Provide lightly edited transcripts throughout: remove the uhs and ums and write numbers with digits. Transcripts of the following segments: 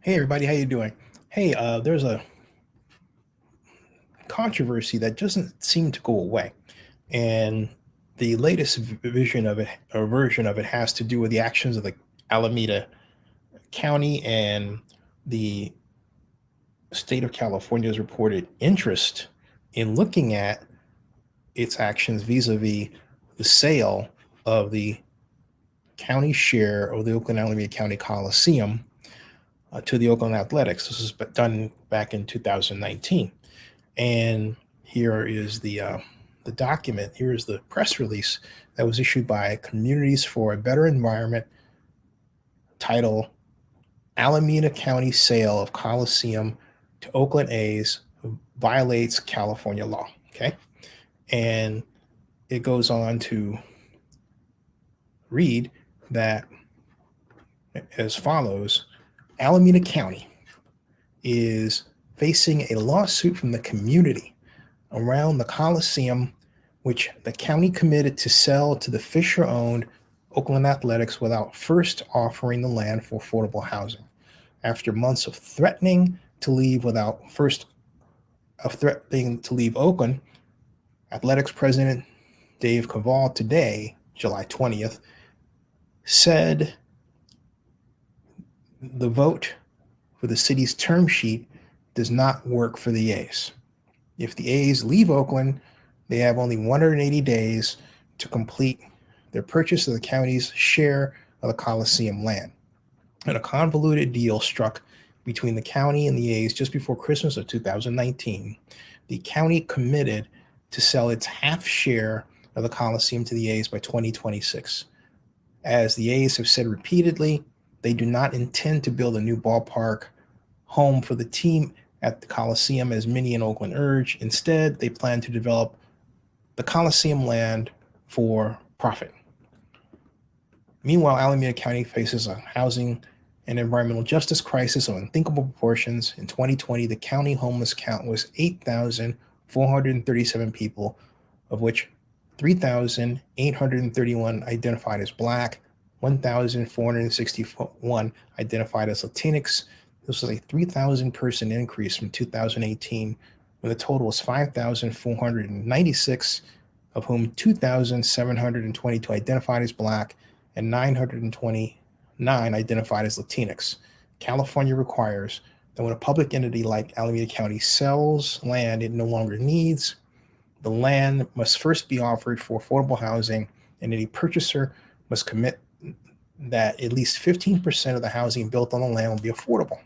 Hey everybody, how you doing? Hey, there's a controversy that doesn't seem to go away, and the latest vision of it or version of it has to do with the actions of the Alameda County and the state of California's reported interest in looking at its actions vis-a-vis the sale of the county share of the Oakland Alameda County Coliseum to the Oakland Athletics. This was done back in 2019. And here is the document. Here is the press release that was issued by Communities for a Better Environment, title Alameda County Sale of Coliseum to Oakland A's Violates California Law. Okay. And it goes on to read that as follows: Alameda County is facing a lawsuit from the community around the Coliseum, which the county committed to sell to the Fisher-owned Oakland Athletics without first offering the land for affordable housing. After months of threatening to leave Oakland, Athletics President Dave Kaval today, July 20th, said the vote for the city's term sheet does not work for the A's. If the A's leave Oakland, they have only 180 days to complete their purchase of the county's share of the Coliseum land. And a convoluted deal struck between the county and the A's just before Christmas of 2019. The county committed to sell its half share of the Coliseum to the A's by 2026. As the A's have said repeatedly, they do not intend to build a new ballpark home for the team at the Coliseum, as many in Oakland urge. Instead, they plan to develop the Coliseum land for profit. Meanwhile, Alameda County faces a housing and environmental justice crisis of unthinkable proportions. In 2020, the county homeless count was 8,437 people, of which 3,831 identified as Black, 1,461 identified as Latinx. This was a 3,000 person increase from 2018, when the total was 5,496, of whom 2,722 identified as Black and 929 identified as Latinx. California requires that when a public entity like Alameda County sells land it no longer needs, the land must first be offered for affordable housing, and any purchaser must commit that at least 15% of the housing built on the land will be affordable.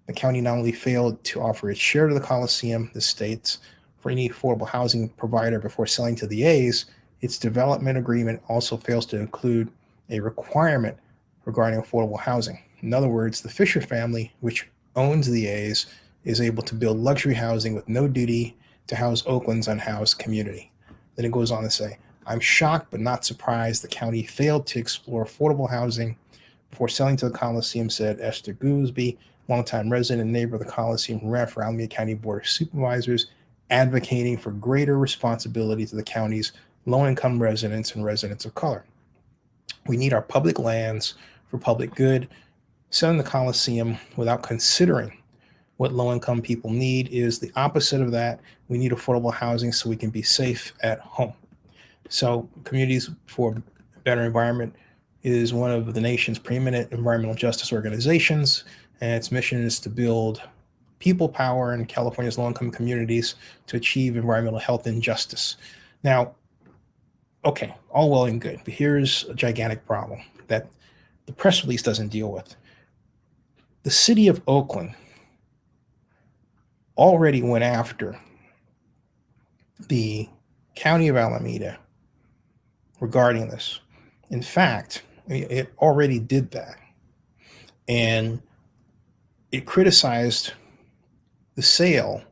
The county not only failed to offer its share to the Coliseum, the state's, for any affordable housing provider before selling to the A's, its development agreement also fails to include a requirement regarding affordable housing. In other words, the Fisher family, which owns the A's, is able to build luxury housing with no duty to house Oakland's unhoused community. Then it goes on to say, I'm shocked but not surprised the county failed to explore affordable housing before selling to the Coliseum, said Esther Goolsby, longtime resident and neighbor of the Coliseum, who ran for Alameda County Board of Supervisors, advocating for greater responsibility to the county's low-income residents and residents of color. We need our public lands for public good. Selling the Coliseum without considering what low-income people need is the opposite of that. We need affordable housing so we can be safe at home. So Communities for a Better Environment is one of the nation's preeminent environmental justice organizations, and its mission is to build people power in California's low-income communities to achieve environmental health and justice. Now, okay, all well and good, but here's a gigantic problem that the press release doesn't deal with. The city of Oakland already went after the county of Alameda regarding this. In fact, it already did that. And it criticized the sale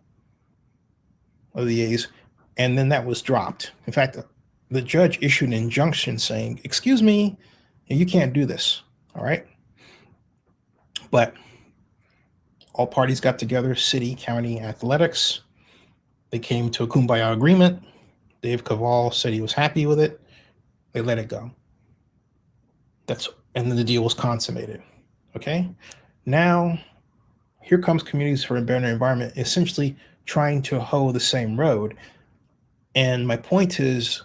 of the A's, and then that was dropped. In fact, the judge issued an injunction saying, excuse me, you can't do this, all right? But all parties got together, city, county, athletics. They came to a kumbaya agreement. Dave Kaval said he was happy with it. They let it go. And then the deal was consummated. Okay. Now here comes Communities for a Better Environment, essentially trying to hoe the same road. And my point is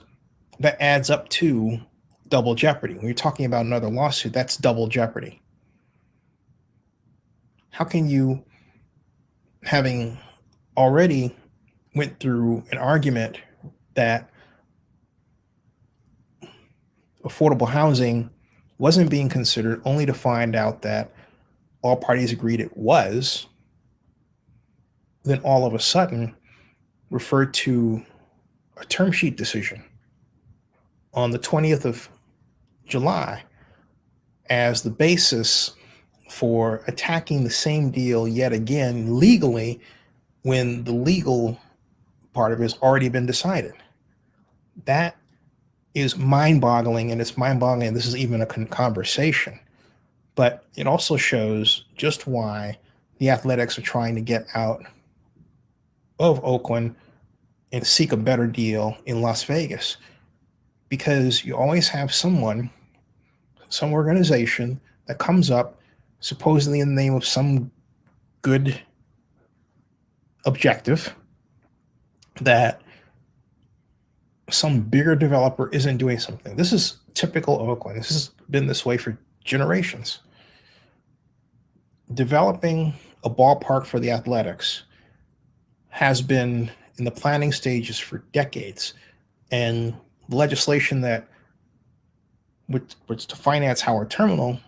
that adds up to double jeopardy. When you're talking about another lawsuit, that's double jeopardy. How can you, having already went through an argument that affordable housing wasn't being considered, only to find out that all parties agreed it was, then all of a sudden refer to a term sheet decision on the 20th of July as the basis for attacking the same deal yet again legally, when the legal part of it has already been decided? That is mind-boggling, and it's mind-boggling this is even a conversation. But it also shows just why the Athletics are trying to get out of Oakland and seek a better deal in Las Vegas, because you always have someone, some organization that comes up supposedly in the name of some good objective that some bigger developer isn't doing something. This is typical Oakland. This has been this way for generations. Developing a ballpark for the Athletics has been in the planning stages for decades, and the legislation that was to finance Howard Terminal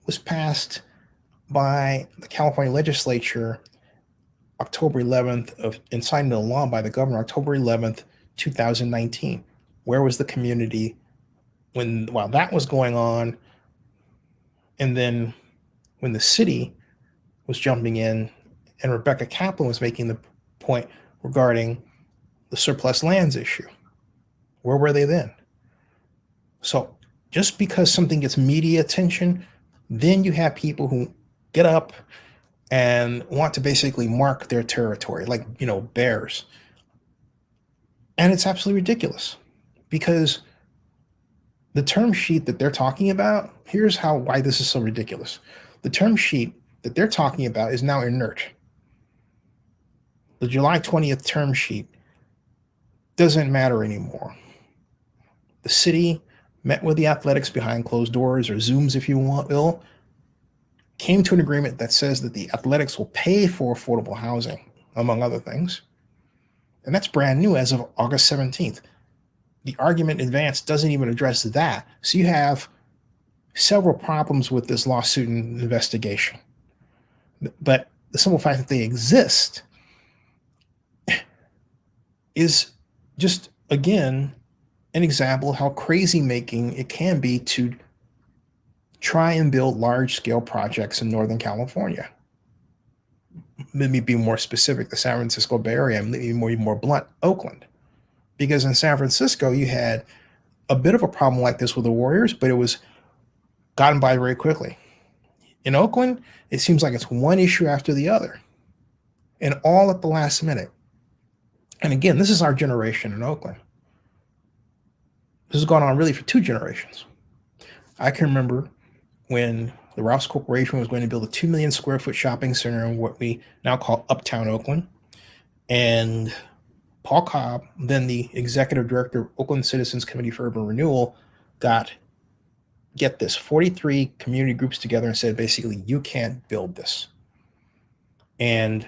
was passed by the California legislature October 11th and signed into law by the governor October 11th, 2019. Where was the community while that was going on? And then when the city was jumping in and Rebecca Kaplan was making the point regarding the surplus lands issue, where were they then? So just because something gets media attention, then you have people who get up and want to basically mark their territory like, bears. And it's absolutely ridiculous, because the term sheet that they're talking about, here's why this is so ridiculous. The term sheet that they're talking about is now inert. The July 20th term sheet doesn't matter anymore. The city met with the Athletics behind closed doors, or Zooms if you will, came to an agreement that says that the Athletics will pay for affordable housing, among other things. And that's brand new as of August 17th. The argument advanced doesn't even address that. So you have several problems with this lawsuit and investigation. But the simple fact that they exist is just, again, an example of how crazy making it can be to try and build large-scale projects in Northern California. Let me be more specific, the San Francisco Bay Area, and let me be more blunt, Oakland. Because in San Francisco, you had a bit of a problem like this with the Warriors, but it was gotten by very quickly. In Oakland, it seems like it's one issue after the other, and all at the last minute. And again, this is our generation in Oakland. This has gone on really for 2 generations. I can remember when the Rouse Corporation was going to build a 2 million square foot shopping center in what we now call Uptown Oakland. And Paul Cobb, then the executive director of Oakland Citizens Committee for Urban Renewal, get this, 43 community groups together and said, basically, you can't build this. And,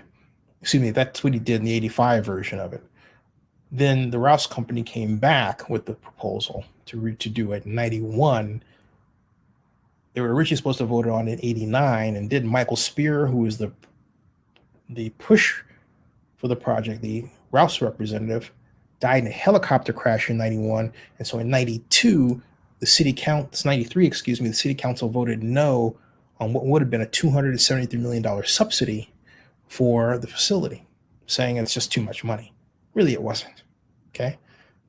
that's what he did in the 85 version of it. Then the Rouse Company came back with the proposal to do it in 91. They were originally supposed to vote on it in 89, and did Michael Spear, who was the push for the project, the Rouse representative, died in a helicopter crash in 91. And so in 92, the city council voted no on what would have been a $273 million subsidy for the facility, saying it's just too much money. Really, it wasn't. Okay.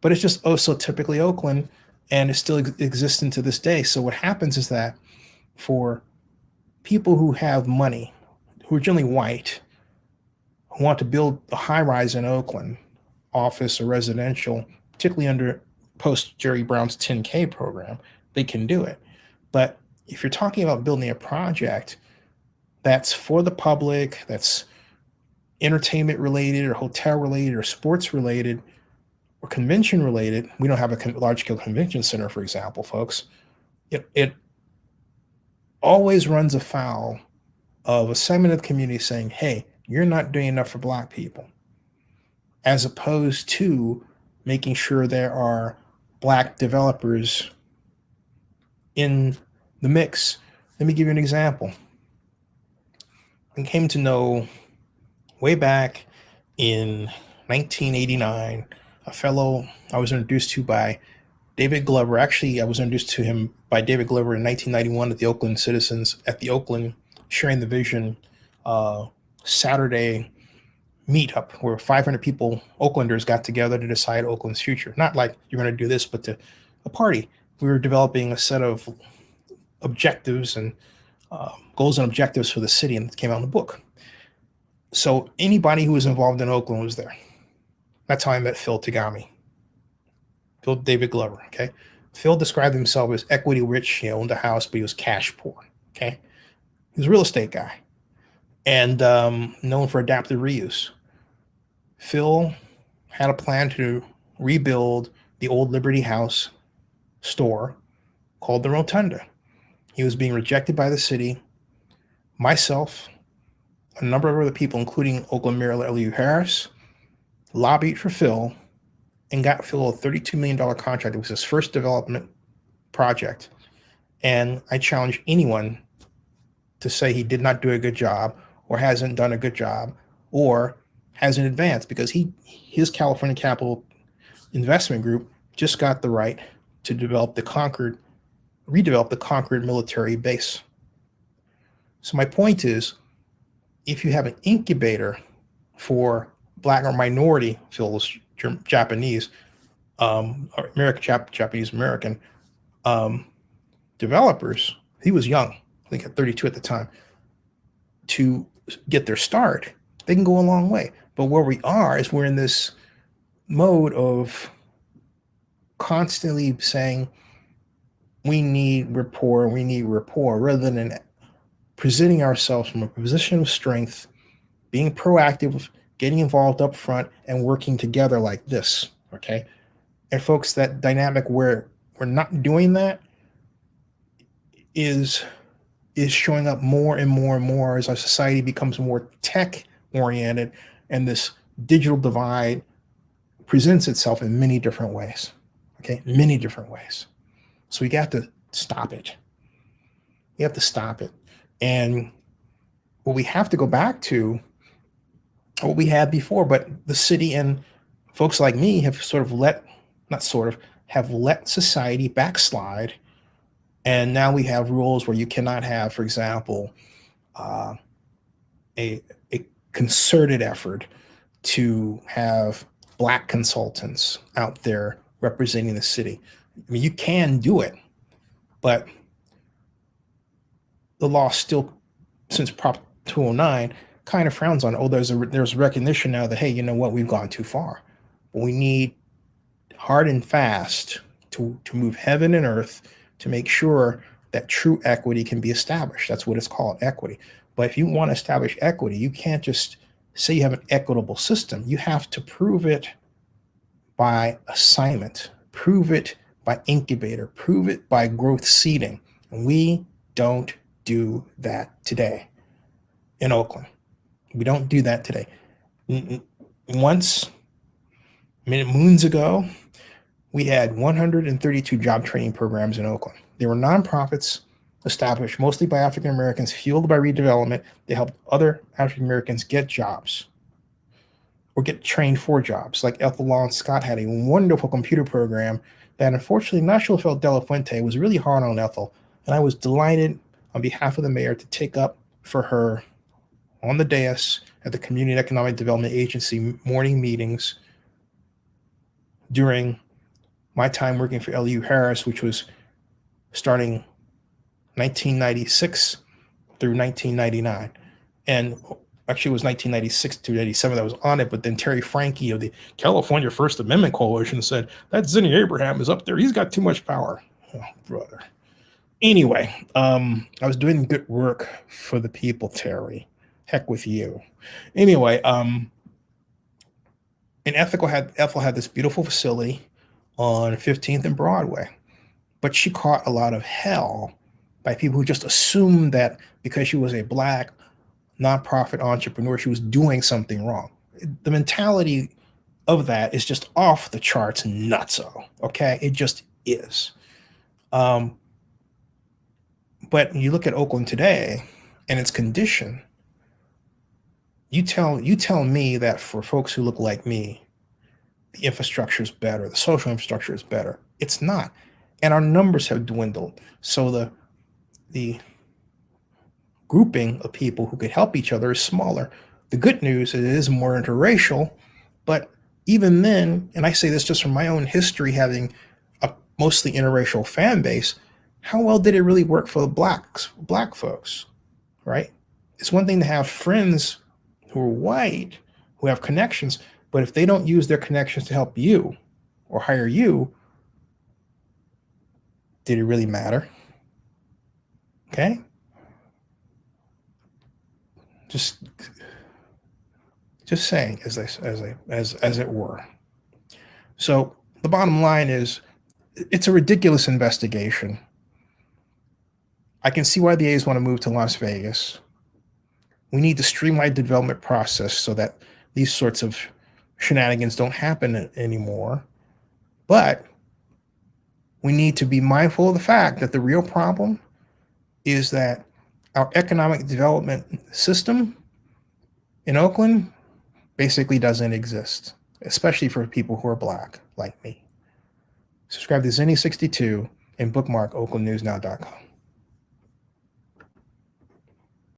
But it's just so typically Oakland, and it still exists to this day. So what happens is that for people who have money, who are generally white, who want to build a high rise in Oakland, office or residential, particularly under post Jerry Brown's 10K program, they can do it. But if you're talking about building a project that's for the public, that's entertainment related or hotel related or sports related or convention related. We don't have a large scale convention center, for example, folks. It always runs afoul of a segment of the community saying, hey, you're not doing enough for Black people, as opposed to making sure there are Black developers in the mix. Let me give you an example. I came to know way back in 1989 a fellow I was introduced to by David Glover. Actually, I was introduced to him by David Glover in 1991 at the Oakland Citizens at the Oakland Sharing the Vision Saturday meetup, where 500 people, Oaklanders, got together to decide Oakland's future. Not like you're going to do this, but a party. We were developing a set of objectives and goals and objectives for the city, and it came out in the book. So anybody who was involved in Oakland was there. That's how I met Phil Tagami. Phil David Glover, okay? Phil described himself as equity rich. He owned a house, but he was cash poor, okay? He was a real estate guy and known for adaptive reuse. Phil had a plan to rebuild the old Liberty House store called the Rotunda. He was being rejected by the city. Myself, a number of other people, including Oakland Mayor L.U. Harris, lobbied for Phil and got Phil a $32 million contract. It was his first development project. And I challenge anyone to say he did not do a good job or hasn't done a good job or hasn't advanced, because his California Capital Investment Group just got the right to redevelop the Concord military base. So my point is, if you have an incubator for Black or minority, Phil's Japanese, or Japanese American developers, he was young, I think at 32 at the time, to get their start, they can go a long way. But where we are is we're in this mode of constantly saying we need rapport, rather than presenting ourselves from a position of strength, being proactive, getting involved up front, and working together like this, okay? And folks, that dynamic where we're not doing that is showing up more and more and more as our society becomes more tech-oriented, and this digital divide presents itself in many different ways, okay? Many different ways. So we got to stop it. We have to stop it. And what we have to go back to, what we had before, but the city and folks like me have have let society backslide. And now we have rules where you cannot have, for example, a concerted effort to have Black consultants out there representing the city. I mean, you can do it, but the law still, since Prop 209, kind of frowns on it. Oh, there's recognition now that, hey, you know what, we've gone too far. But we need hard and fast to move heaven and earth to make sure that true equity can be established. That's what it's called, equity. But if you want to establish equity, you can't just say you have an equitable system. You have to prove it by assignment, prove it by incubator, prove it by growth seeding. And we don't do that today in Oakland. We don't do that today. Once, moons ago, we had 132 job training programs in Oakland. They were nonprofits established mostly by African Americans, fueled by redevelopment. They helped other African Americans get jobs or get trained for jobs. Like Ethel Law and Scott had a wonderful computer program that, unfortunately, Nacho Felt De La Fuente was really hard on Ethel. And I was delighted on behalf of the mayor to take up for her on the dais at the Community Economic Development Agency morning meetings during my time working for L.U. Harris, which was starting 1996 through 1999. And actually it was 1996 to 87 that was on it, but then Terry Frankie of the California First Amendment Coalition said, that Zinni Abraham is up there. He's got too much power. Oh, brother. Anyway, I was doing good work for the people, Terry. Heck with you. Anyway, and Ethel had this beautiful facility on 15th and Broadway, but she caught a lot of hell by people who just assumed that because she was a black nonprofit entrepreneur, she was doing something wrong. The mentality of that is just off the charts nutso. Okay, it just is. But you look at Oakland today and its condition. You tell me that for folks who look like me, the infrastructure is better, the social infrastructure is better. It's not, and our numbers have dwindled. So the grouping of people who could help each other is smaller. The good news is it is more interracial, but even then, and I say this just from my own history, having a mostly interracial fan base, how well did it really work for the black folks, right? It's one thing to have friends who are white, who have connections, but if they don't use their connections to help you or hire you, did it really matter? Okay? Just saying, as it were. So the bottom line is, it's a ridiculous investigation. I can see why the A's want to move to Las Vegas. We need to streamline the development process so that these sorts of shenanigans don't happen anymore. But we need to be mindful of the fact that the real problem is that our economic development system in Oakland basically doesn't exist, especially for people who are black like me. Subscribe to Zinni62 and bookmark oaklandnewsnow.com.